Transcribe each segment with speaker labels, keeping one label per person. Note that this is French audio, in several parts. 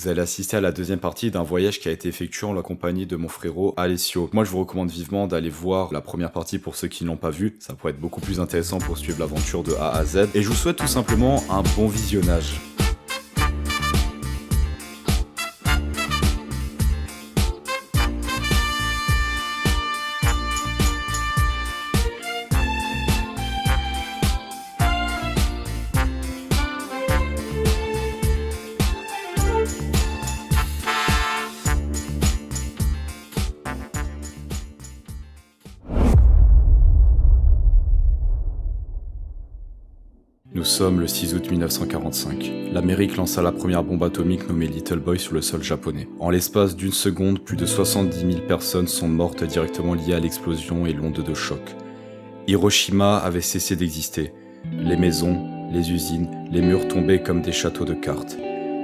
Speaker 1: Vous allez assister à la deuxième partie d'un voyage qui a été effectué en la compagnie de mon frérot Alessio. Moi je vous recommande vivement d'aller voir la première partie pour ceux qui ne l'ont pas vu, ça pourrait être beaucoup plus intéressant pour suivre l'aventure de A à Z. Et je vous souhaite tout simplement un bon visionnage. Nous sommes le 6 août 1945. L'Amérique lança la première bombe atomique nommée Little Boy sur le sol japonais. En l'espace d'une seconde, plus de 70 000 personnes sont mortes directement liées à l'explosion et l'onde de choc. Hiroshima avait cessé d'exister. Les maisons, les usines, les murs tombaient comme des châteaux de cartes.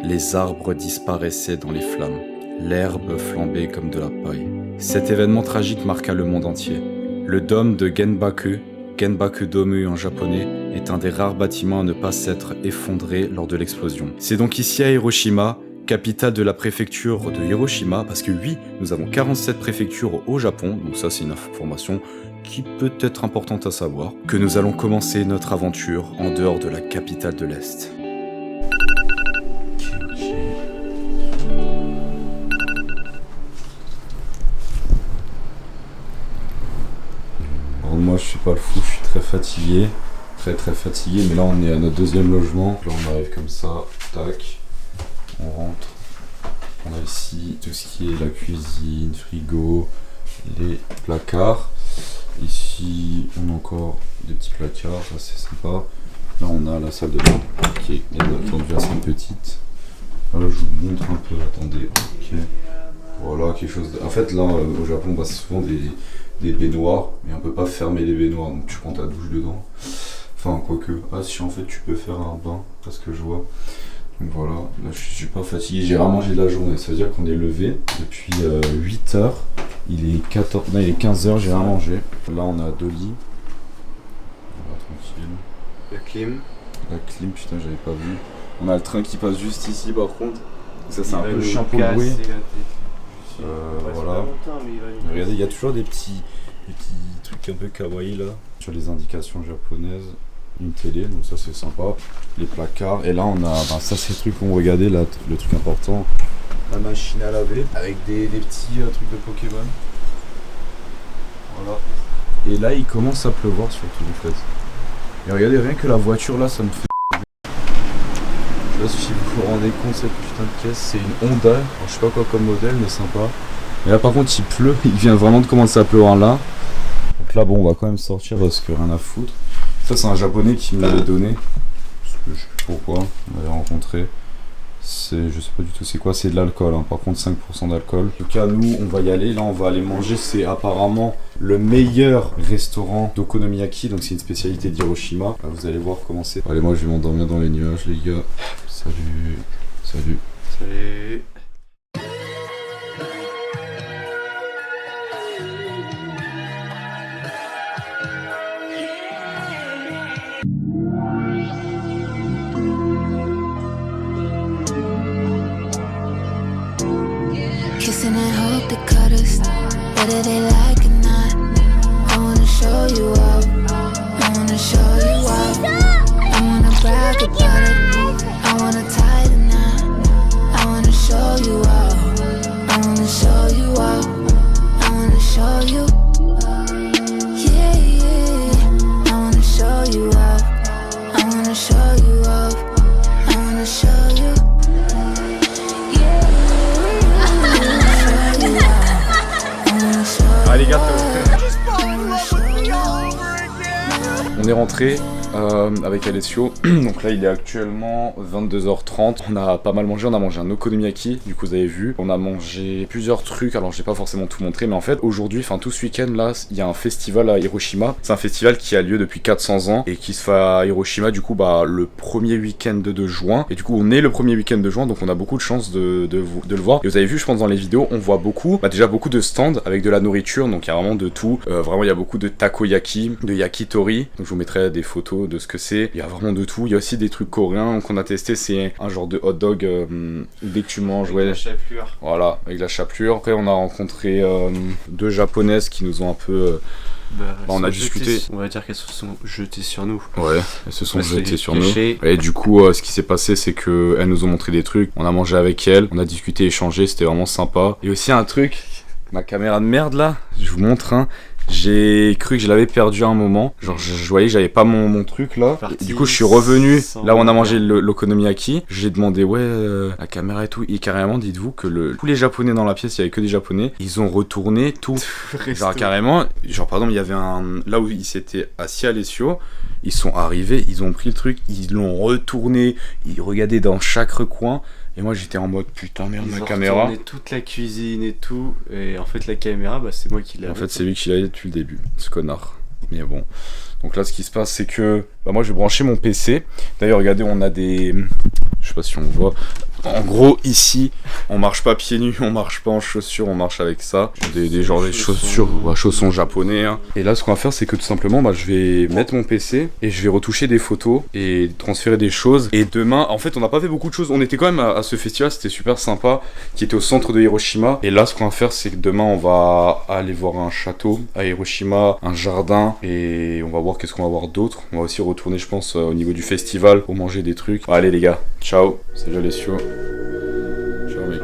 Speaker 1: Les arbres disparaissaient dans les flammes. L'herbe flambait comme de la paille. Cet événement tragique marqua le monde entier. Le dôme de Genbaku-domu en japonais, est un des rares bâtiments à ne pas s'être effondré lors de l'explosion. C'est donc ici à Hiroshima, capitale de la préfecture de Hiroshima, parce que oui, nous avons 47 préfectures au Japon, donc ça c'est une information qui peut être importante à savoir, que nous allons commencer notre aventure en dehors de la capitale de l'Est. Moi je suis pas le fou, je suis très fatigué, très fatigué, mais là on est à notre deuxième logement, là on arrive comme ça, tac, on rentre, on a ici tout ce qui est la cuisine, frigo, les placards, ici on a encore des petits placards, ça c'est sympa, là on a la salle de bain qui est bien entendu assez petite, là je vous montre un peu, attendez, ok, voilà quelque chose, en fait là au Japon bah, c'est souvent des baignoires, mais on peut pas fermer les baignoires, donc tu prends ta douche dedans. Enfin, quoique. Ah, si en fait tu peux faire un bain, parce que je vois. Donc voilà, là je suis pas fatigué, j'ai ramangé de la journée, ça veut dire qu'on est levé depuis 8h. Il est 14... Non, il est 15h, j'ai rien mangé. Là on a 2 lits. On va tranquille.
Speaker 2: La clim.
Speaker 1: La clim, putain, j'avais pas vu. On a le train qui passe juste ici par contre. Ça c'est un peu chiant pour louer. Voilà. Regardez, il y a toujours des petits trucs un peu kawaii là. Sur les indications japonaises, une télé, donc ça c'est sympa. Les placards. Et là on a, ça c'est le truc qu'on regardait là, le truc important. La machine à laver avec des petits trucs de Pokémon. Voilà. Et là il commence à pleuvoir surtout en fait. Et regardez, rien que la voiture là, ça me fait. Je sais pas si vous vous rendez compte, cette putain de caisse, c'est une Honda, alors, je sais pas quoi comme modèle, mais sympa. Et là par contre il pleut, il vient vraiment de commencer à pleuvoir là. Donc là bon on va quand même sortir parce que rien à foutre. Ça c'est un japonais qui me l'avait donné, parce que je sais plus pourquoi, on l'avait rencontré. C'est, je sais pas du tout c'est quoi, c'est de l'alcool, hein. Par contre 5% d'alcool. En tout cas nous on va y aller, là on va aller manger, c'est apparemment le meilleur restaurant d'okonomiyaki, donc c'est une spécialité d'Hiroshima. Là, vous allez voir comment c'est. Allez, moi je vais m'endormir dans les nuages les gars. Salut.
Speaker 2: Salut.
Speaker 3: Kissing and hope they cut us, whether they like or not. I wanna show you up, I wanna show you up. I wanna brag about it, I wanna tie the knot. I wanna show you up, I wanna show you up, I wanna show you. Yeah, yeah, I wanna show you up, I wanna show you up, I wanna show you.
Speaker 1: Allez les gars, on est rentré avec Alessio, donc là il est actuellement 22h30, on a pas mal mangé, on a mangé un okonomiyaki, du coup vous avez vu, on a mangé plusieurs trucs, alors j'ai pas forcément tout montré, mais en fait aujourd'hui, enfin tout ce week-end là, il y a un festival à Hiroshima, c'est un festival qui a lieu depuis 400 ans et qui se fait à Hiroshima du coup bah le premier week-end de juin, et du coup on est le premier week-end de juin, donc on a beaucoup de chance de le voir, et vous avez vu je pense dans les vidéos, on voit beaucoup, déjà beaucoup de stands avec de la nourriture, donc il y a vraiment de tout, vraiment il y a beaucoup de takoyaki, de yakitori, donc je vous mettrai des photos de ce que c'est. Il y a vraiment de tout. Il y a aussi des trucs coréens qu'on a testé. C'est un genre de hot dog dès que tu manges.
Speaker 2: Avec la chapelure.
Speaker 1: Voilà, avec la chapelure. Après, on a rencontré 2 japonaises qui nous ont un peu... on a discuté.
Speaker 2: On va dire qu'elles se sont jetées sur nous.
Speaker 1: Ouais, elles se sont jetées sur nous.
Speaker 2: Caché.
Speaker 1: Et du coup, ce qui s'est passé, c'est que elles nous ont montré des trucs. On a mangé avec elles, on a discuté, échangé. C'était vraiment sympa. Et aussi un truc, ma caméra de merde là, je vous montre un. J'ai cru que je l'avais perdu à un moment. Genre, je voyais que j'avais pas mon truc là. Et du coup, je suis revenu là où on a mangé l'okonomiyaki. J'ai demandé, la caméra et tout. Et carrément, dites-vous que tous les Japonais dans la pièce, il y avait que des Japonais. Ils ont retourné tout. Genre, carrément, par exemple, il y avait là où ils s'étaient assis à l'Essio. Ils sont arrivés, ils ont pris le truc, ils l'ont retourné. Ils regardaient dans chaque recoin. Et moi j'étais en mode putain merde, ma caméra.
Speaker 2: Ils ont toute la cuisine et tout. Et en fait la caméra, c'est moi qui l'ai.
Speaker 1: En fait c'est lui qui l'a depuis le début, ce connard. Mais bon. Donc là ce qui se passe c'est que moi je vais brancher mon PC. D'ailleurs regardez, on a des... Je sais pas si on voit. En gros ici on marche pas pieds nus, on marche pas en chaussures, on marche avec ça. Des chaussures, chaussons japonais. Hein. Et là ce qu'on va faire c'est que tout simplement je vais mettre mon PC et je vais retoucher des photos et transférer des choses. Et demain, en fait on n'a pas fait beaucoup de choses. On était quand même à ce festival, c'était super sympa, qui était au centre de Hiroshima. Et là ce qu'on va faire c'est que demain on va aller voir un château à Hiroshima, un jardin, et on va voir qu'est-ce qu'on va voir d'autre. On va aussi retourner je pense au niveau du festival pour manger des trucs. Bon, allez les gars, ciao, salut Alessio. Ciao mec.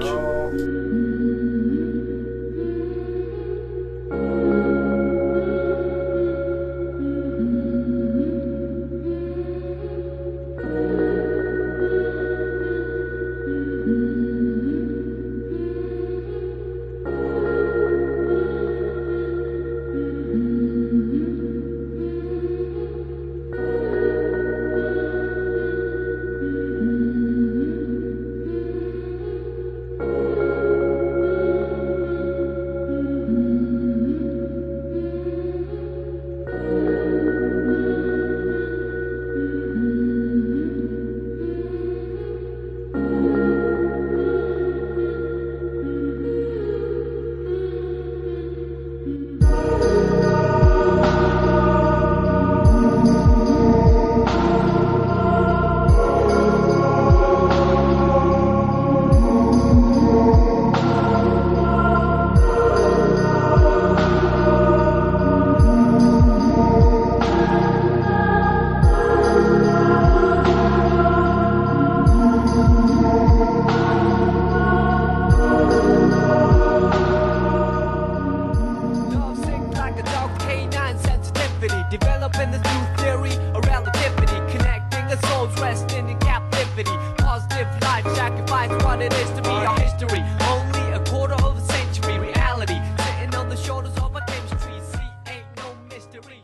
Speaker 4: Developing this new theory of relativity, connecting the souls resting in captivity. Positive life sacrifice what it is to be our history. Only a quarter of a century reality, sitting on the shoulders of our chemistry. See, ain't no mystery.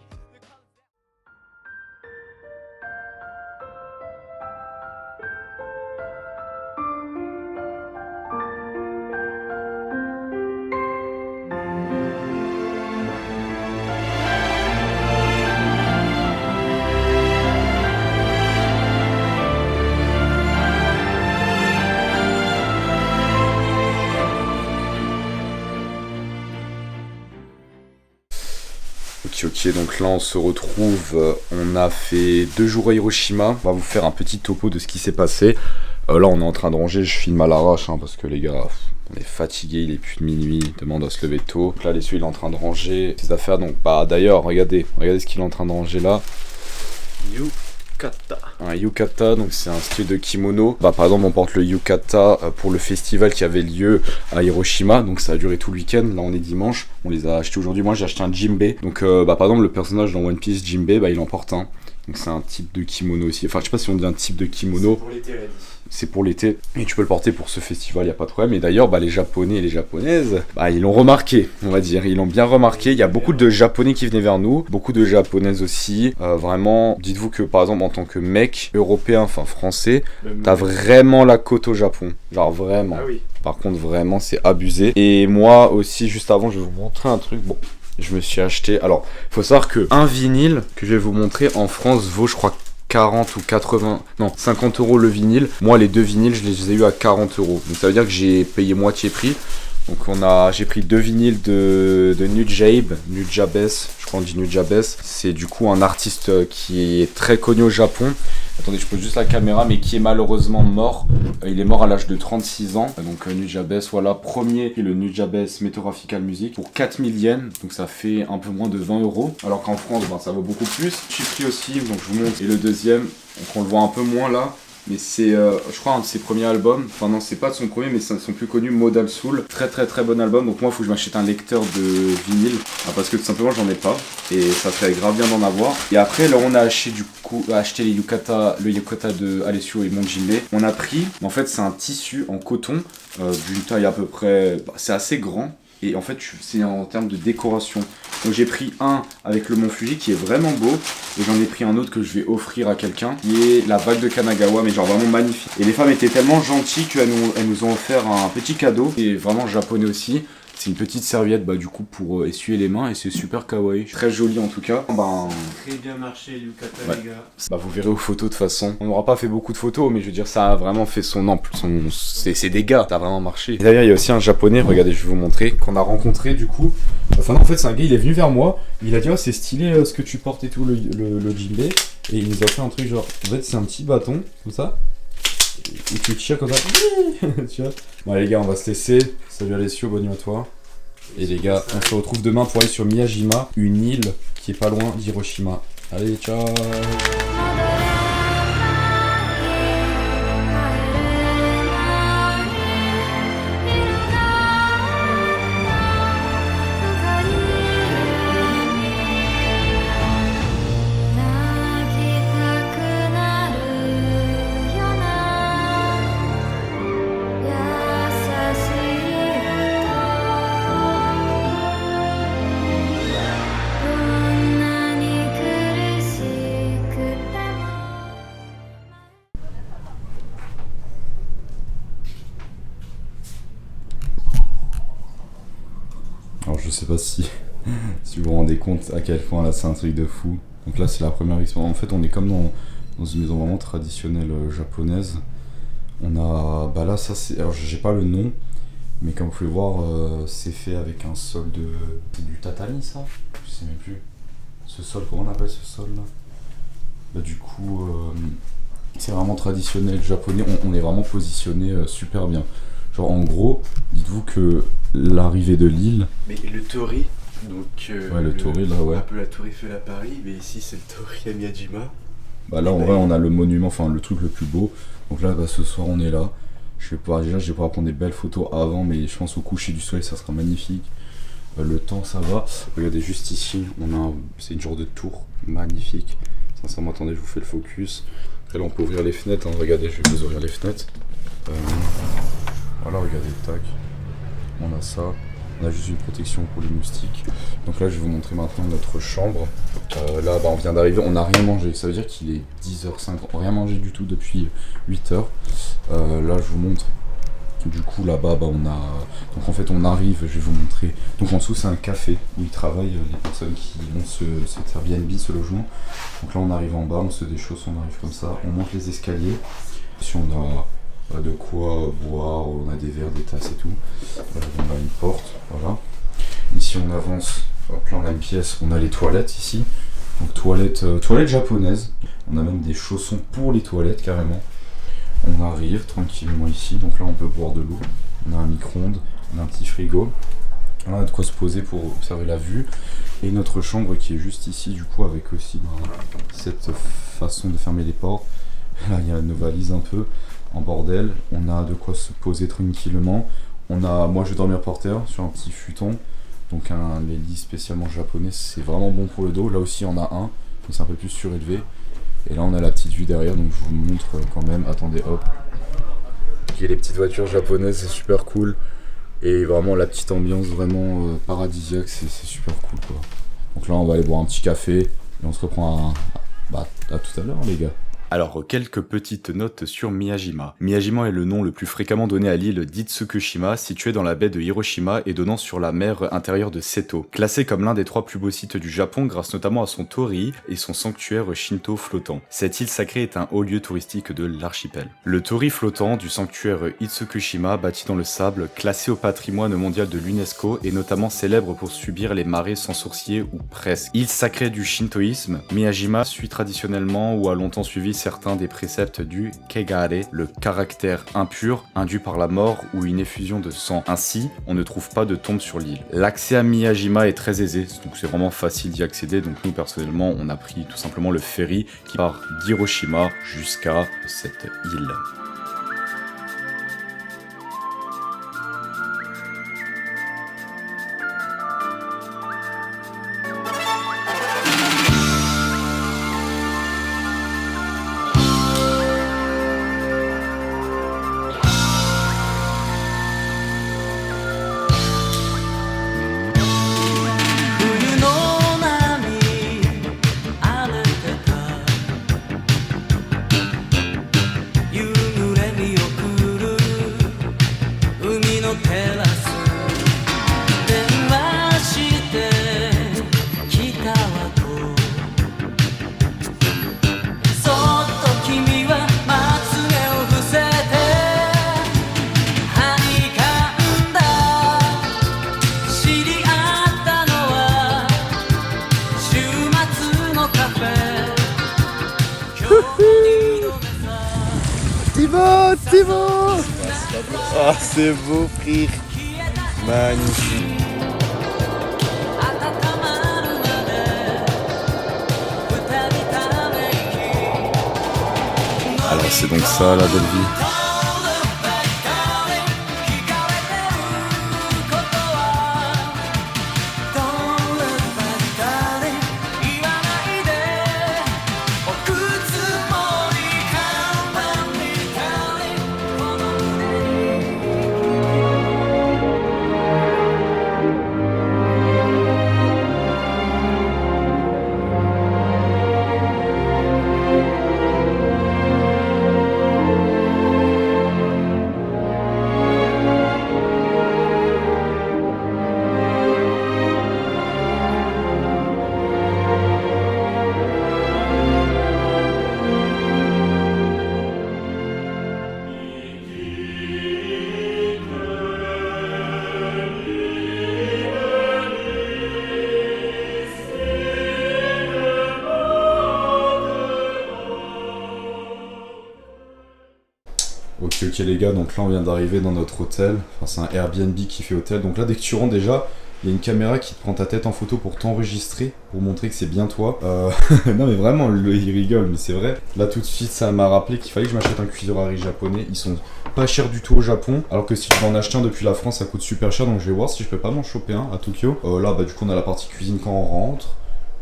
Speaker 1: Ok, donc là on se retrouve, on a fait 2 jours à Hiroshima, on va vous faire un petit topo de ce qui s'est passé. Là on est en train de ranger, je filme à l'arrache parce que les gars, on est fatigués, il est plus de minuit, demain on doit se lever tôt. Donc là il est en train de ranger ses affaires, donc d'ailleurs regardez ce qu'il est en train de ranger là.
Speaker 2: Yukata.
Speaker 1: Un yukata, donc c'est un style de kimono. Par exemple, on porte le yukata pour le festival qui avait lieu à Hiroshima, donc ça a duré tout le week-end. Là, on est dimanche, on les a achetés aujourd'hui. Moi, j'ai acheté un Jinbei. Donc, par exemple, le personnage dans One Piece, Jinbei, il en porte un. Donc, c'est un type de kimono aussi. Enfin, je sais pas si on dit un type de kimono.
Speaker 2: C'est pour l'été, là.
Speaker 1: C'est pour l'été et tu peux le porter pour ce festival, y a pas de problème. Et d'ailleurs les Japonais et les Japonaises, ils l'ont remarqué, on va dire, ils l'ont bien remarqué. Il y a beaucoup de Japonais qui venaient vers nous, beaucoup de Japonaises aussi. Vraiment, dites-vous que par exemple en tant que mec européen, enfin français, t'as vraiment la côte au Japon, genre vraiment.
Speaker 2: Ah oui.
Speaker 1: Par contre vraiment c'est abusé. Et moi aussi juste avant je vais vous montrer un truc. Bon, je me suis acheté, alors faut savoir que un vinyle que je vais vous montrer en France vaut je crois 40 ou 80, non 50 € le vinyle. Moi les 2 vinyles je les ai eu à 40 €. Donc ça veut dire que j'ai payé moitié prix. Donc j'ai pris 2 vinyles de Nujabes, je crois on dit Nujabes. C'est du coup un artiste qui est très connu au Japon. Attendez, je pose juste la caméra, mais qui est malheureusement mort. Il est mort à l'âge de 36 ans. Donc Nujabes, voilà, premier le Nujabes Meteoraphical Music pour 4000 yens. Donc ça fait un peu moins de 20 €. Alors qu'en France, ça vaut beaucoup plus. Je suis pris aussi, donc je vous montre. Et le deuxième, donc on le voit un peu moins là. Mais c'est, je crois, un de ses premiers albums. Enfin non, c'est pas de son premier, mais c'est son plus connu, Modal Soul. Très très très bon album. Donc moi, il faut que je m'achète un lecteur de vinyle. Parce que tout simplement, j'en ai pas. Et ça serait grave bien d'en avoir. Et après, là, on a acheté les yukata, le yukata de Alessio et Monjime. On a pris, en fait, c'est un tissu en coton d'une taille à peu près, c'est assez grand. Et en fait, c'est en termes de décoration. Donc j'ai pris un avec le Mont Fuji qui est vraiment beau. Et j'en ai pris un autre que je vais offrir à quelqu'un, qui est la bague de Kanagawa, mais genre vraiment magnifique. Et les femmes étaient tellement gentilles qu'elles nous ont offert un petit cadeau. Et vraiment japonais aussi. C'est une petite serviette du coup pour essuyer les mains et c'est super kawaii. Très joli en tout cas.
Speaker 2: Très bien marché le yukata les gars.
Speaker 1: Vous verrez aux photos de toute façon. On n'aura pas fait beaucoup de photos mais je veux dire ça a vraiment fait son ample. C'est des gars, ça a vraiment marché. Et d'ailleurs il y a aussi un japonais, regardez je vais vous montrer, qu'on a rencontré du coup. Enfin non, en fait c'est un gars, il est venu vers moi. Il a dit c'est stylé ce que tu portes et tout le djembé. Et il nous a fait un truc genre, en fait c'est un petit bâton comme ça. Et tu tires comme ça. Tu vois. Bon les gars on va se laisser. Salut Alessio, bonne nuit à toi. Et les gars, on se retrouve demain pour aller sur Miyajima, une île qui est pas loin d'Hiroshima. Allez, ciao. Alors je sais pas si vous vous rendez compte à quel point là c'est un truc de fou. Donc là c'est la première expérience. En fait on est comme dans une maison vraiment traditionnelle japonaise. On a, là ça c'est, alors j'ai pas le nom, mais comme vous pouvez voir c'est fait avec un sol c'est du tatami ça. Je sais même plus. Ce sol, comment on appelle ce sol là? Du coup c'est vraiment traditionnel japonais. On est vraiment positionné super bien. Genre en gros, dites-vous que l'arrivée de l'île...
Speaker 2: Mais le Tori, donc...
Speaker 1: le Tori là, ouais.
Speaker 2: Un peu la Tour Eiffel à Paris, mais ici c'est le Tori à Miyajima.
Speaker 1: Là en vrai on a le monument, enfin le truc le plus beau. Donc là ce soir on est là. Je vais pouvoir prendre des belles photos avant, mais je pense au coucher du soleil ça sera magnifique. Le temps ça va. Regardez juste ici, c'est une genre de tour magnifique. Sincèrement attendez, je vous fais le focus. Après là on peut ouvrir les fenêtres, regardez je vais vous ouvrir les fenêtres. Voilà, regardez, tac, on a ça, on a juste une protection pour les moustiques. Donc là je vais vous montrer maintenant notre chambre. Là on vient d'arriver, on n'a rien mangé, ça veut dire qu'il est 10h05, on n'a rien mangé du tout depuis 8h. Là je vous montre, du coup là-bas on a, donc en fait on arrive, je vais vous montrer. Donc en dessous c'est un café où ils travaillent les personnes qui ont cet Airbnb, ce logement. Donc là on arrive en bas, on se déchausse, on arrive comme ça, on monte les escaliers. Si on a de quoi boire, on a des verres, des tasses et tout. On a une porte, voilà. Ici on avance, hop là on a une pièce, on a les toilettes ici. Donc toilettes japonaises. On a même des chaussons pour les toilettes carrément. On arrive tranquillement ici, donc là on peut boire de l'eau. On a un micro-ondes, on a un petit frigo. Là on a de quoi se poser pour observer la vue. Et notre chambre qui est juste ici du coup avec aussi cette façon de fermer les portes. Là il y a nos valises un peu en bordel, on a de quoi se poser tranquillement. Moi je vais dormir par terre sur un petit futon, donc les lits spécialement japonais, c'est vraiment bon pour le dos. Là aussi on a un, mais c'est un peu plus surélevé. Et là on a la petite vue derrière, donc je vous montre quand même. Attendez, hop. Il y a les petites voitures japonaises, c'est super cool. Et vraiment la petite ambiance vraiment paradisiaque, c'est super cool quoi. Donc là on va aller boire un petit café et on se reprend à tout à l'heure les gars. Alors, quelques petites notes sur Miyajima. Miyajima est le nom le plus fréquemment donné à l'île d'Itsukushima, située dans la baie de Hiroshima et donnant sur la mer intérieure de Seto. Classé comme l'un des 3 plus beaux sites du Japon grâce notamment à son torii et son sanctuaire Shinto flottant. Cette île sacrée est un haut lieu touristique de l'archipel. Le torii flottant du sanctuaire Itsukushima, bâti dans le sable, classé au patrimoine mondial de l'UNESCO, est notamment célèbre pour subir les marées sans sourcier ou presque. Île sacrée du shintoïsme, Miyajima suit traditionnellement ou a longtemps suivi certains des préceptes du Kegare, le caractère impur induit par la mort ou une effusion de sang. Ainsi, on ne trouve pas de tombe sur l'île. L'accès à Miyajima est très aisé, donc c'est vraiment facile d'y accéder. Donc nous personnellement, on a pris tout simplement le ferry qui part d'Hiroshima jusqu'à cette île.
Speaker 2: Thibaut! Ah, c'est beau, frère! Magnifique!
Speaker 1: Alors c'est donc ça la belle vie. Ok les gars, donc là on vient d'arriver dans notre hôtel, enfin c'est un Airbnb qui fait hôtel, donc là dès que tu rentres déjà, il y a une caméra qui te prend ta tête en photo pour t'enregistrer, pour montrer que c'est bien toi. Non mais vraiment, il rigole, mais c'est vrai. Là tout de suite ça m'a rappelé qu'il fallait que je m'achète un cuiseur à riz japonais, ils sont pas chers du tout au Japon, alors que si je veux en acheter un depuis la France ça coûte super cher, donc je vais voir si je peux pas m'en choper un à Tokyo. Là bah du coup on a la partie cuisine quand on rentre.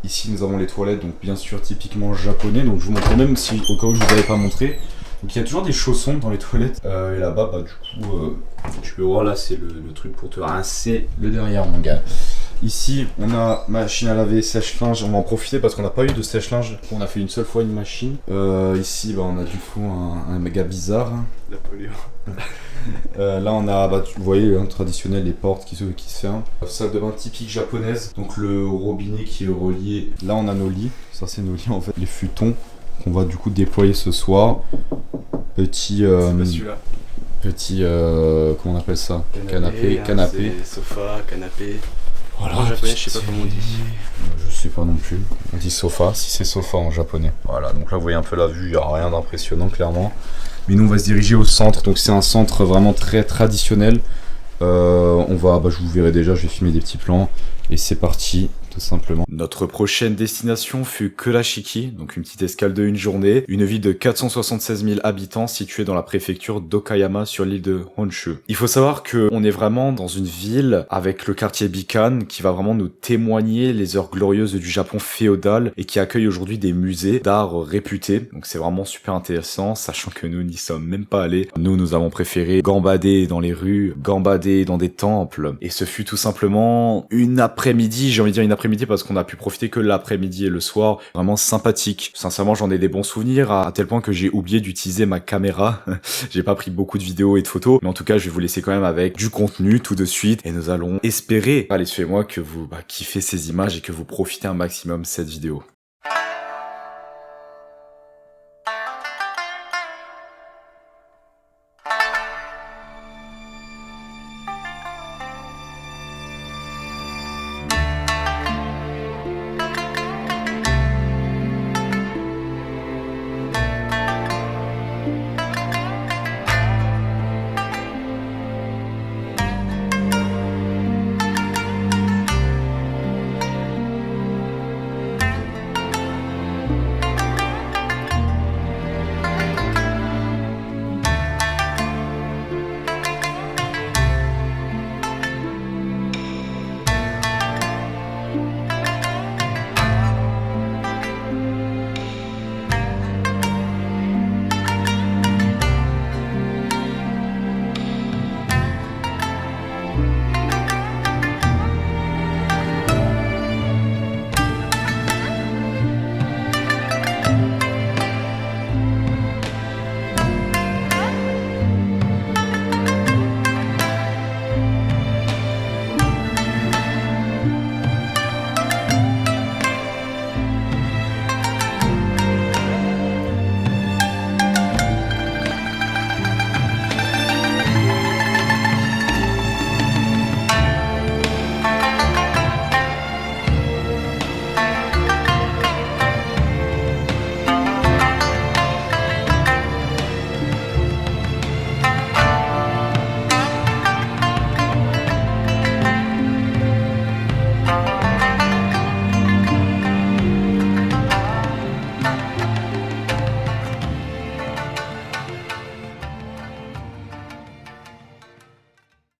Speaker 1: Ici nous avons les toilettes, donc bien sûr typiquement japonais, donc je vous montre même si au cas où je vous avais pas montré. Donc il y a toujours des chaussons dans les toilettes. Et là-bas, bah du coup, tu peux voir là, c'est le truc pour te rincer le derrière, mon gars. Ici, on a machine à laver, sèche-linge. On va en profiter parce qu'on n'a pas eu de sèche-linge. On a fait une seule fois une machine. Ici, bah, on a du coup un méga bizarre.
Speaker 2: Napoléon.
Speaker 1: Là, on a, bah, vous voyez, hein, traditionnel, les portes qui se ferment. Salle de bain typique japonaise. Donc le robinet qui est relié. Là, on a nos lits. Ça, c'est nos lits en fait. Les futons qu'on va du coup déployer ce soir. Petit comment on appelle ça, canapé.
Speaker 2: Sofa, canapé.
Speaker 1: Voilà,
Speaker 2: en japonais je sais pas comment on dit.
Speaker 1: Je sais pas non plus, on dit sofa si c'est sofa en japonais. Voilà, donc là vous voyez un peu la vue, il n'y a rien d'impressionnant clairement, mais nous on va se diriger au centre, donc c'est un centre vraiment très traditionnel. On va, je vous verrai déjà, je vais filmer des petits plans et c'est parti. Tout simplement. Notre prochaine destination fut Kurashiki, donc une petite escale de une journée, une ville de 476 000 habitants située dans la préfecture d'Okayama sur l'île de Honshu. Il faut savoir qu'on est vraiment dans une ville avec le quartier Bikan qui va vraiment nous témoigner les heures glorieuses du Japon féodal et qui accueille aujourd'hui des musées d'art réputés. Donc c'est vraiment super intéressant, sachant que nous n'y sommes même pas allés. Nous avons préféré gambader dans les rues, gambader dans des temples et ce fut tout simplement une après-midi, j'ai envie de dire une après-midi après-midi parce qu'on a pu profiter que l'après-midi et le soir. Vraiment sympathique. Sincèrement, j'en ai des bons souvenirs à tel point que j'ai oublié d'utiliser ma caméra. J'ai pas pris beaucoup de vidéos et de photos, mais en tout cas, je vais vous laisser quand même avec du contenu tout de suite et nous allons espérer, allez, suivez-moi, que vous kiffez ces images et que vous profitez un maximum de cette vidéo.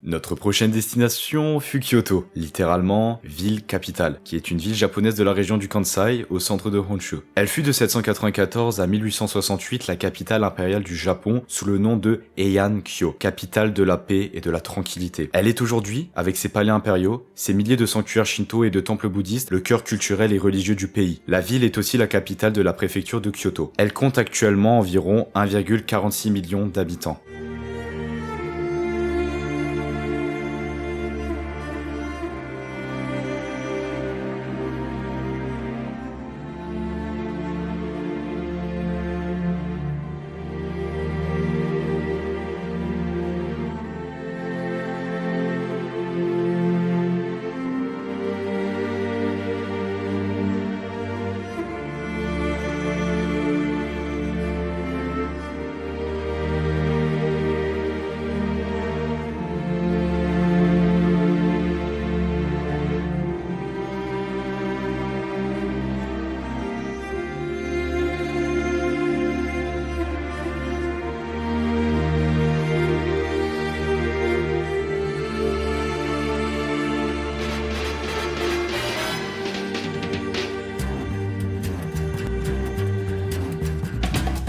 Speaker 1: Notre prochaine destination fut Kyoto, littéralement ville capitale, qui est une ville japonaise de la région du Kansai, au centre de Honshu. Elle fut de 794 à 1868 la capitale impériale du Japon sous le nom de Heian-kyo, capitale de la paix et de la tranquillité. Elle est aujourd'hui, avec ses palais impériaux, ses milliers de sanctuaires shinto et de temples bouddhistes, le cœur culturel et religieux du pays. La ville est aussi la capitale de la préfecture de Kyoto. Elle compte actuellement environ 1,46 million d'habitants.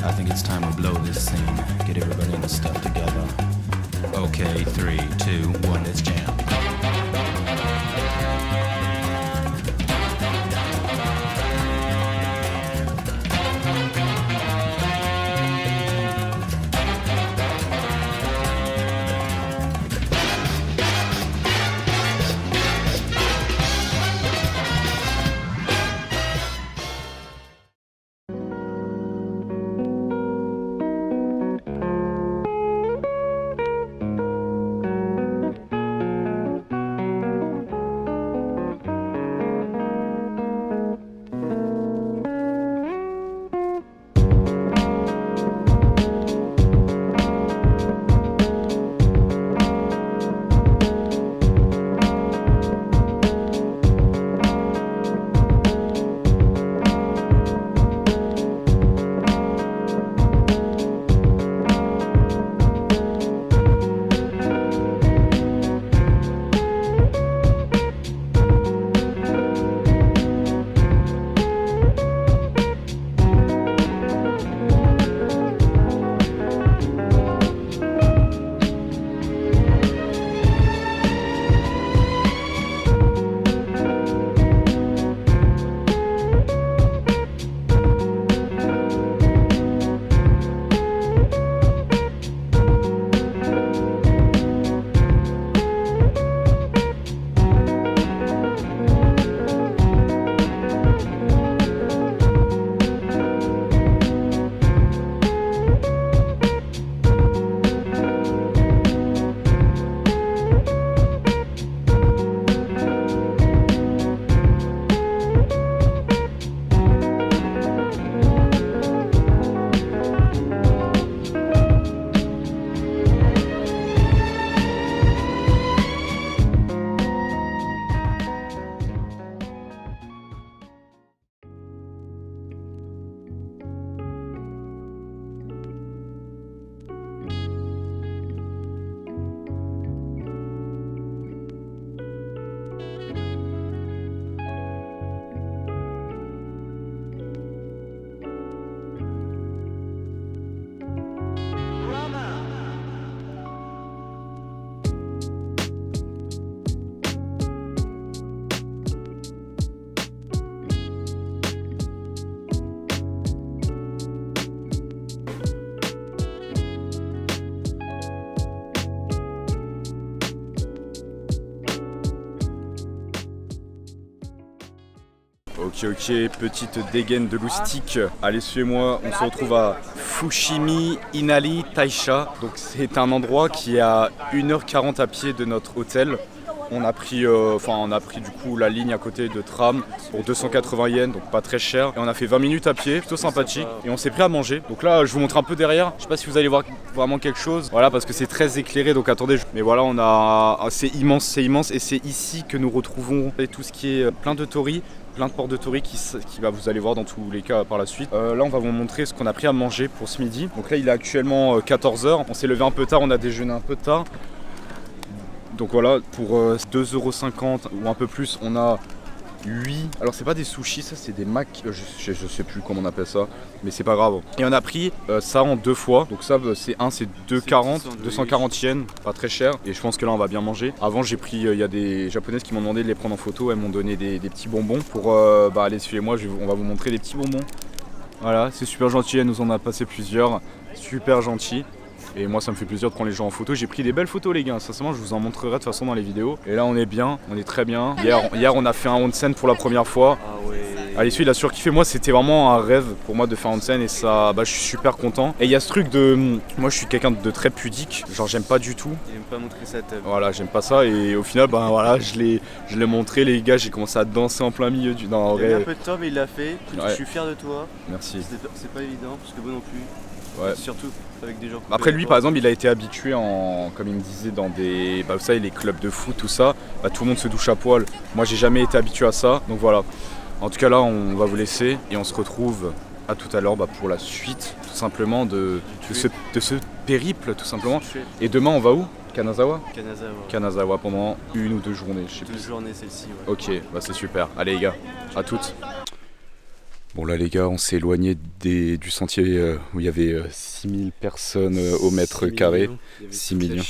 Speaker 5: I think it's time to blow this scene. Get everybody in the stuff together. Okay, 3, 2, 1, let's jam.
Speaker 1: Ok, petite dégaine de loustique. Allez, suivez-moi, on se retrouve à Fushimi Inari Taisha. Donc c'est un endroit qui est à 1h40 à pied de notre hôtel. On a pris du coup la ligne à côté de tram pour 280 yens, donc pas très cher. Et on a fait 20 minutes à pied, plutôt sympathique. Et on s'est pris à manger. Donc là, je vous montre un peu derrière. Je sais pas si vous allez voir vraiment quelque chose. Voilà, parce que c'est très éclairé, donc attendez. Mais voilà, c'est immense. Et c'est ici que nous retrouvons tout ce qui est plein de torii. Plein de portes de torii qui va vous allez voir dans tous les cas par la suite. Là on va vous montrer ce qu'on a pris à manger pour ce midi. Donc là il est actuellement 14h. On s'est levé un peu tard, on a déjeuné un peu tard. Donc voilà, pour 2,50€ ou un peu plus, on a 8. Alors c'est pas des sushis, ça c'est des macs, je sais plus comment on appelle ça, mais c'est pas grave. Et on a pris ça en 2 fois. Donc ça c'est 240 yens, pas très cher. Et je pense que là on va bien manger. Avant j'ai pris, il y a des japonaises qui m'ont demandé de les prendre en photo. Elles m'ont donné des petits bonbons pour allez suivez-moi, on va vous montrer les petits bonbons. Voilà, c'est super gentil, elle nous en a passé plusieurs, super gentil. Et moi ça me fait plaisir de prendre les gens en photo. J'ai pris des belles photos les gars, sincèrement je vous en montrerai de toute façon dans les vidéos. Et là on est bien, on est très bien. Hier on a fait un onsen pour la première fois.
Speaker 2: Ah ouais.
Speaker 1: Allez celui il a surkiffé, moi c'était vraiment un rêve pour moi de faire un onsen et ça, je suis super content. Et il y a ce truc de, moi je suis quelqu'un de très pudique, genre j'aime pas du tout.
Speaker 2: Il aime pas montrer sa tête.
Speaker 1: Voilà, j'aime pas ça et au final voilà, je l'ai montré les gars, j'ai commencé à danser en plein milieu du... Non, en
Speaker 2: il y avait
Speaker 1: vrai...
Speaker 2: un peu de temps mais il l'a fait,
Speaker 1: Ouais.
Speaker 2: Je suis fier de toi.
Speaker 1: Merci.
Speaker 2: C'est pas évident parce que moi non plus.
Speaker 1: Ouais.
Speaker 2: Surtout avec des gens.
Speaker 1: Après lui par exemple il a été habitué comme il me disait dans des, vous savez les clubs de foot tout ça, tout le monde se douche à poil. Moi j'ai jamais été habitué à ça, donc voilà. En tout cas là on va vous laisser et on se retrouve à tout à l'heure pour la suite tout simplement de ce périple tout simplement. Et demain on va où? Kanazawa? Kanazawa pendant 1 ou 2 journées, je sais plus.
Speaker 2: 2 journées celle-ci, ouais.
Speaker 1: Ok, c'est super. Allez les gars, à toutes. Bon là les gars, on s'est éloigné du sentier où il y avait 6000 personnes au mètre carré. 6 millions.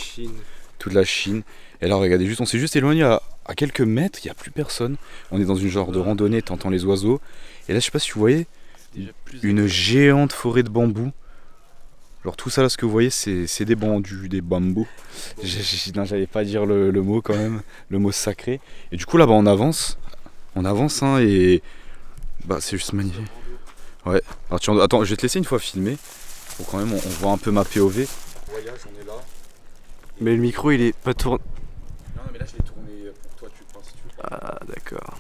Speaker 1: Toute la Chine. Et là regardez juste, on s'est juste éloigné à quelques mètres, il n'y a plus personne. On est dans une genre de randonnée, t'entends les oiseaux. Et là je sais pas si vous voyez, une géante forêt de bambous. Genre tout ça là ce que vous voyez c'est des bambous. J'allais pas dire le mot quand même, le mot sacré. Et du coup là on avance hein, et c'est juste magnifique. Ouais. Alors attends, je vais te laisser une fois filmer. Pour quand même on voit un peu ma POV. Voyage, on est là.
Speaker 2: Mais le micro il est pas tourné.
Speaker 1: Non mais là je l'ai tourné pour toi, si tu veux.
Speaker 2: Ah d'accord.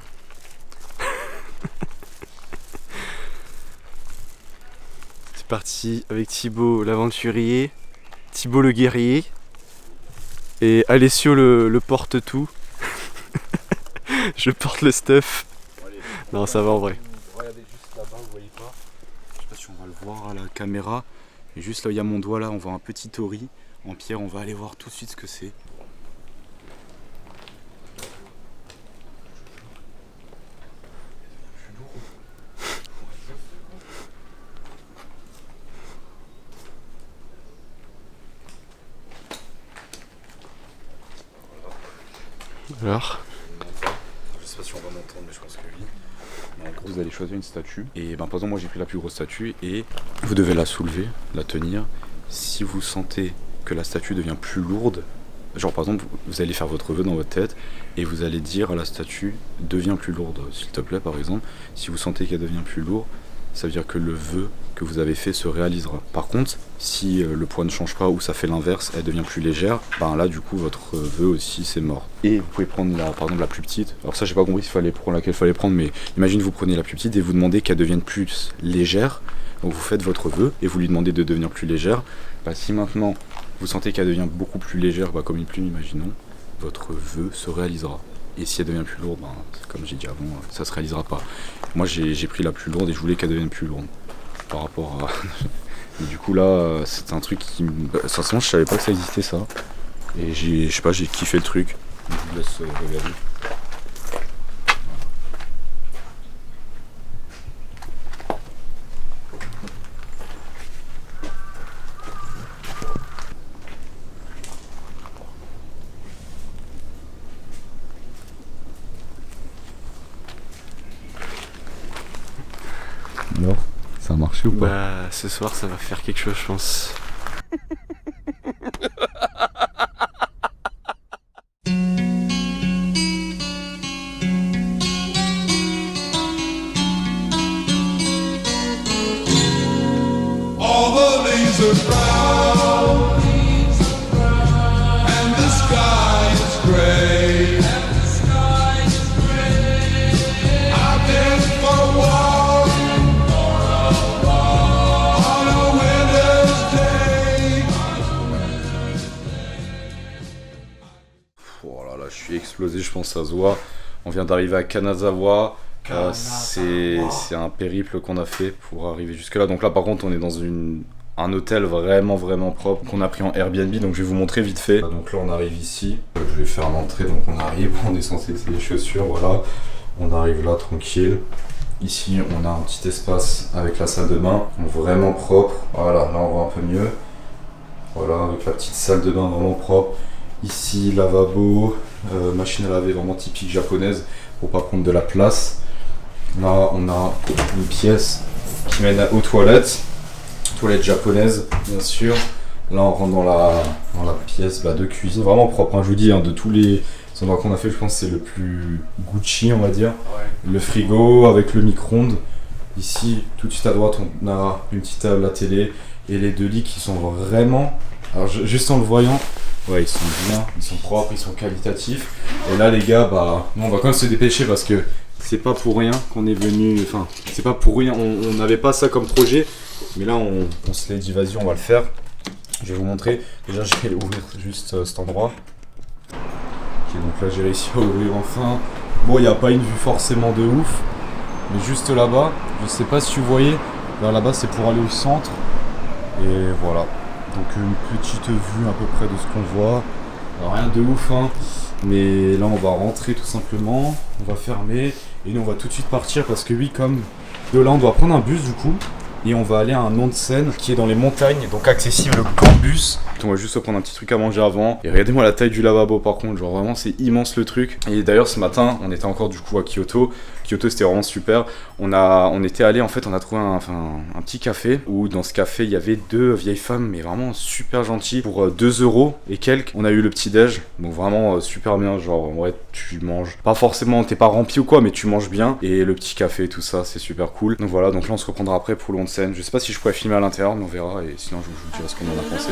Speaker 2: C'est parti avec Thibaut l'aventurier, Thibaut le guerrier et Alessio le porte-tout. Je porte le stuff. Non ça va en vrai.
Speaker 1: Regardez juste là-bas, vous voyez pas. Je sais pas si on va le voir à la caméra. Et juste là, il y a mon doigt là, on voit un petit torii en pierre. On va aller voir tout de suite ce que c'est.
Speaker 2: Alors
Speaker 1: je sais pas si on va m'entendre, mais je pense que oui. En gros, vous allez choisir une statue. Et par exemple, moi j'ai pris la plus grosse statue et vous devez la soulever, la tenir. Si vous sentez que la statue devient plus lourde, genre par exemple, vous allez faire votre vœu dans votre tête et vous allez dire à la statue deviens plus lourde, s'il te plaît, par exemple. Si vous sentez qu'elle devient plus lourde, ça veut dire que le vœu que vous avez fait se réalisera. Par contre, si le poids ne change pas ou ça fait l'inverse, elle devient plus légère, là du coup votre vœu aussi c'est mort. Et vous pouvez prendre par exemple la plus petite. Alors ça j'ai pas compris pour laquelle il fallait prendre, mais imagine vous prenez la plus petite et vous demandez qu'elle devienne plus légère. Donc vous faites votre vœu et vous lui demandez de devenir plus légère. Si maintenant vous sentez qu'elle devient beaucoup plus légère, comme une plume imaginons, votre vœu se réalisera. Et si elle devient plus lourde, comme j'ai dit avant, ça se réalisera pas. Moi j'ai pris la plus lourde et je voulais qu'elle devienne plus lourde. Par rapport à... Mais du coup là, c'est un truc qui... Sincèrement, je savais pas que ça existait ça. Et je sais pas, j'ai kiffé le truc. Je vous laisse regarder. Alors, ça a marché ou pas?
Speaker 2: Ce soir ça va faire quelque chose je pense.
Speaker 1: Oh là là, je suis explosé, je pense que ça se voit. On vient d'arriver à Kanazawa. C'est un périple qu'on a fait pour arriver jusque là. Donc là par contre on est dans un hôtel vraiment propre qu'on a pris en Airbnb, donc je vais vous montrer vite fait. Donc là on arrive ici, je vais faire l'entrée, donc on arrive, on est censé laisser les chaussures, voilà. On arrive là tranquille. Ici on a un petit espace avec la salle de bain, vraiment propre. Voilà, là on voit un peu mieux. Voilà, avec la petite salle de bain vraiment propre. Ici lavabo, machine à laver vraiment typique japonaise pour pas prendre de la place. Là on a une pièce qui mène aux toilettes japonaises bien sûr. Là on rentre dans la pièce de cuisine, vraiment propre, hein, je vous dis, hein, de tous les endroits qu'on a fait, je pense que c'est le plus Gucci on va dire. Ouais. Le frigo avec le micro-ondes. Ici tout de suite à droite on a une petite table à télé et les 2 lits qui sont vraiment, alors juste en le voyant, ouais, ils sont bien, ils sont propres, ils sont qualitatifs. Et là les gars, bah nous on va quand même se dépêcher parce que c'est pas pour rien qu'on est venu, enfin c'est pas pour rien, on n'avait pas ça comme projet, mais là on se l'est dit, vas-y on va le faire. Je vais vous montrer, déjà je vais ouvrir juste cet endroit. Ok, donc là j'ai réussi à ouvrir enfin. Bon, il n'y a pas une vue forcément de ouf, mais juste là-bas, je sais pas si vous voyez, vers là-bas c'est pour aller au centre. Et voilà, donc une petite vue à peu près de ce qu'on voit. Alors, rien de ouf hein, mais là on va rentrer tout simplement, on va fermer et nous on va tout de suite partir parce que oui, comme de là on doit prendre un bus du coup et on va aller à un onsen qui est dans les montagnes, donc accessible au campus. On va juste se prendre un petit truc à manger avant. Et regardez-moi la taille du lavabo par contre, genre vraiment c'est immense le truc. Et d'ailleurs ce matin on était encore du coup à Kyoto. Kyoto c'était vraiment super. On était allé, en fait on a trouvé un petit café où dans ce café il y avait 2 vieilles femmes mais vraiment super gentilles pour 2 € et quelques. On a eu le petit déj, donc vraiment super bien, genre ouais tu manges pas forcément, t'es pas rempli ou quoi mais tu manges bien. Et le petit café tout ça c'est super cool. Donc voilà, donc là on se reprendra après pour l'onsen. Je sais pas si je pourrais filmer à l'intérieur mais on verra et sinon je vous dirai ce qu'on en a pensé.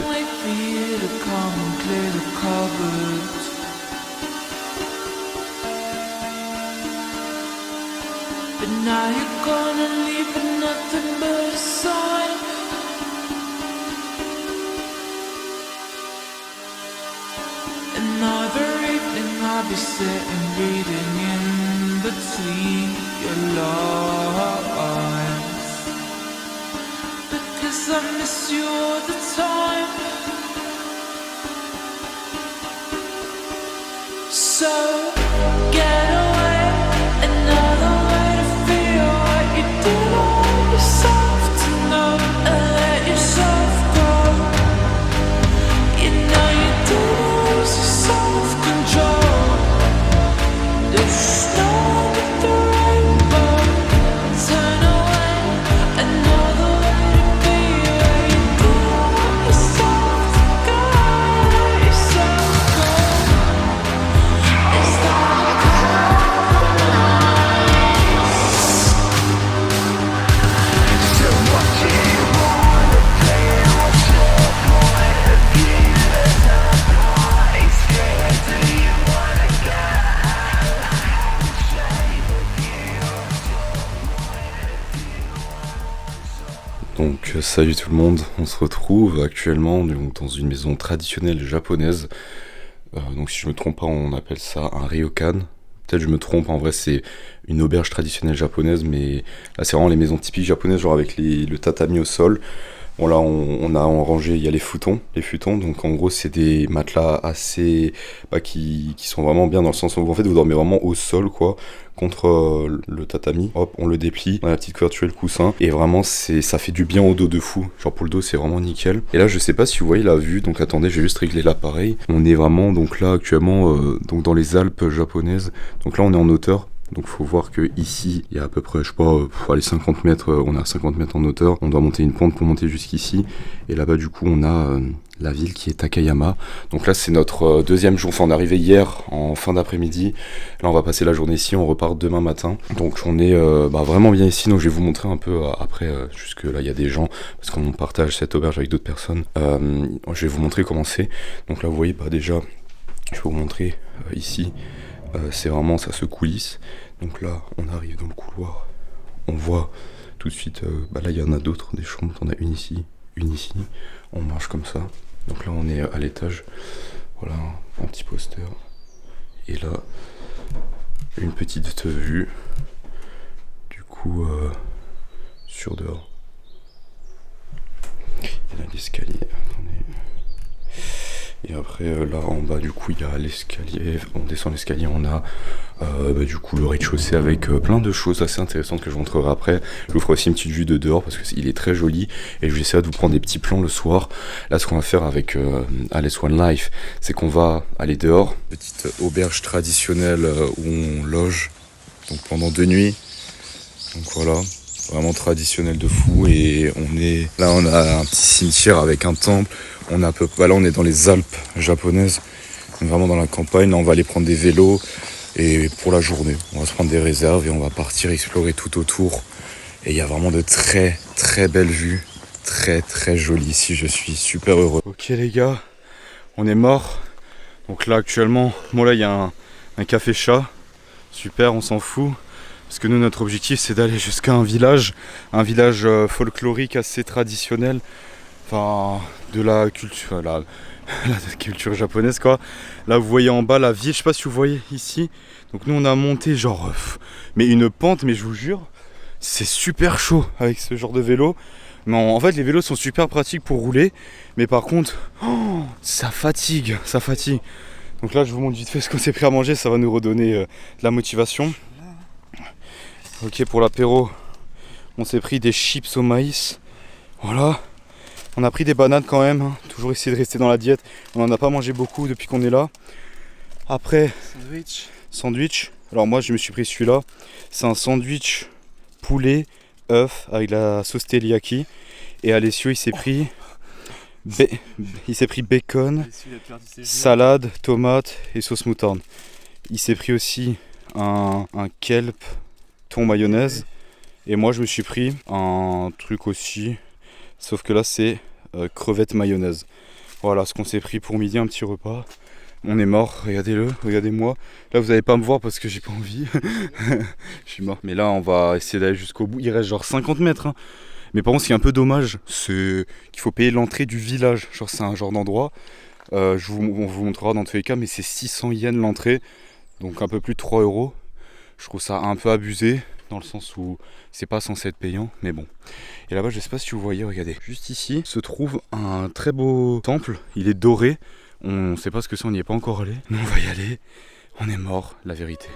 Speaker 6: But now you're gonna leave with nothing but a sign. Another evening I'll be sitting reading in between your lines, because I miss you all the time. So get away, another way to feel what you did on yourself, to know and let yourself go. You know you did lose your self-control. There's snow with the rainbow. Turn away, another way to be where you did let yourself go, let yourself go. Is that
Speaker 1: Donc salut tout le monde, on se retrouve actuellement dans une maison traditionnelle japonaise. Donc si je me trompe pas on appelle ça un ryokan. Peut-être je me trompe, en vrai c'est une auberge traditionnelle japonaise, mais là c'est vraiment les maisons typiques japonaises, genre avec le tatami au sol. Bon là on a en rangée, il y a les futons, donc en gros c'est des matelas assez qui sont vraiment bien dans le sens où en fait vous dormez vraiment au sol quoi, contre le tatami. Hop, on le déplie, on a la petite couverture et le coussin, et vraiment ça fait du bien au dos de fou, genre pour le dos c'est vraiment nickel. Et là je sais pas si vous voyez la vue, donc attendez, je vais juste régler l'appareil. On est vraiment donc là actuellement donc dans les Alpes japonaises, donc là on est en hauteur. Donc faut voir que ici il y a à peu près, je sais pas, les 50 mètres, on est à 50 mètres en hauteur, on doit monter une pente pour monter jusqu'ici, et là-bas du coup on a la ville qui est Takayama. Donc là c'est notre deuxième jour, enfin on est arrivé hier en fin d'après-midi, là on va passer la journée ici, on repart demain matin. Donc on est vraiment bien ici, donc je vais vous montrer un peu après, jusque là il y a des gens, parce qu'on partage cette auberge avec d'autres personnes. Je vais vous montrer comment c'est. Donc là vous voyez déjà, je vais vous montrer ici. C'est vraiment, ça se coulisse. Donc là on arrive dans le couloir, on voit tout de suite là il y en a d'autres, des chambres, on a une ici, on marche comme ça. Donc là on est à l'étage, voilà un petit poster, Et là, une petite vue, du coup, sur dehors. Et là, l'escalier, attendez. Et après, là en bas, du coup, il y a l'escalier. On descend l'escalier, on a du coup le rez-de-chaussée avec plein de choses assez intéressantes que je vous montrerai après. Je vous ferai aussi une petite vue de dehors parce qu'il est très joli. Et je vais essayer de vous prendre des petits plans le soir. Là, ce qu'on va faire avec Alice One Life, c'est qu'on va aller dehors. Petite auberge traditionnelle où on loge donc pendant 2 nuits. Donc voilà. Vraiment traditionnel de fou. Et là, on a un petit cimetière avec un temple. Là, on est dans les Alpes japonaises, donc vraiment dans la campagne. Là, on va aller prendre des vélos et pour la journée, on va se prendre des réserves et on va partir explorer tout autour. Et il y a vraiment de très très belles vues, très très jolies ici. Je suis super heureux. Ok les gars, on est mort. Donc là actuellement, bon là il y a un café chat. Super, on s'en fout. Parce que nous, notre objectif, c'est d'aller jusqu'à un village folklorique assez traditionnel. Enfin, de la culture, la culture japonaise quoi. Là, vous voyez en bas la ville, je sais pas si vous voyez ici. Donc nous, on a monté genre, mais une pente, mais je vous jure, c'est super chaud avec ce genre de vélo. Mais en fait, les vélos sont super pratiques pour rouler, mais par contre, ça fatigue, ça fatigue. Donc là, je vous montre vite fait ce qu'on s'est pris à manger, ça va nous redonner de la motivation. Ok, pour l'apéro, on s'est pris des chips au maïs. Voilà. On a pris des bananes quand même, hein. Toujours essayer de rester dans la diète. On n'en a pas mangé beaucoup depuis qu'on est là. Après, sandwich. Alors moi, je me suis pris celui-là. C'est un sandwich poulet, œuf avec la sauce teriyaki. Et Alessio, il s'est pris bacon, salade, tomate et sauce moutarde. Il s'est pris aussi un kelp thon mayonnaise. Et moi, je me suis pris un truc aussi. Sauf que là, c'est crevettes mayonnaise. Voilà ce qu'on s'est pris pour midi, un petit repas. On est mort, regardez-le, regardez-moi. Là, vous n'allez pas me voir parce que j'ai pas envie. Je suis mort. Mais là, on va essayer d'aller jusqu'au bout. Il reste genre 50 mètres. Hein. Mais par contre, ce qui est un peu dommage, c'est qu'il faut payer l'entrée du village. Genre, c'est un genre d'endroit. On vous montrera dans tous les cas, mais c'est 600 yens l'entrée. Donc un peu plus de 3 €. Je trouve ça un peu abusé. Dans le sens où c'est pas censé être payant, mais bon. Et là-bas, je sais pas si vous voyez, regardez. Juste ici se trouve un très beau temple. Il est doré. On sait pas ce que c'est, on n'y est pas encore allé. Mais on va y aller. On est mort, la vérité.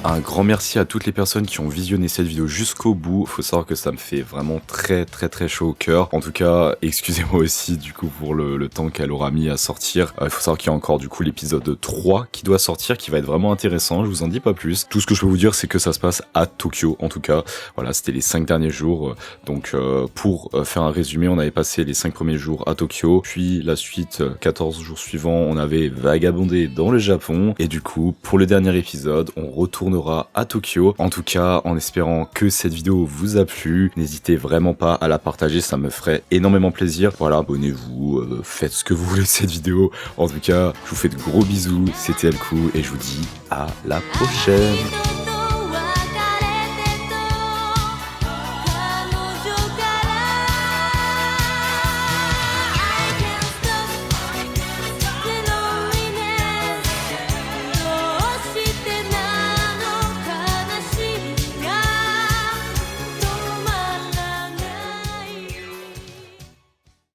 Speaker 1: Un grand merci à toutes les personnes qui ont visionné cette vidéo jusqu'au bout. Faut savoir que ça me fait vraiment très chaud au cœur. En tout cas, excusez-moi aussi du coup pour le temps qu'elle aura mis à sortir. Il faut savoir qu'il y a encore du coup l'épisode 3 qui doit sortir, qui va être vraiment intéressant. Je vous en dis pas plus. Tout ce que je peux vous dire, c'est que ça se passe à Tokyo. En tout cas, voilà, c'était les 5 derniers jours. Donc pour faire un résumé, on avait passé les 5 premiers jours à Tokyo. Puis la suite, 14 jours suivants, on avait vagabondé dans le Japon. Et du coup, pour le dernier épisode, on retournera à Tokyo. En tout cas, en espérant que cette vidéo vous a plu, n'hésitez vraiment pas à la partager, ça me ferait énormément plaisir. Voilà, abonnez-vous, faites ce que vous voulez de cette vidéo. En tout cas, je vous fais de gros bisous, c'était Elkou et je vous dis à la prochaine.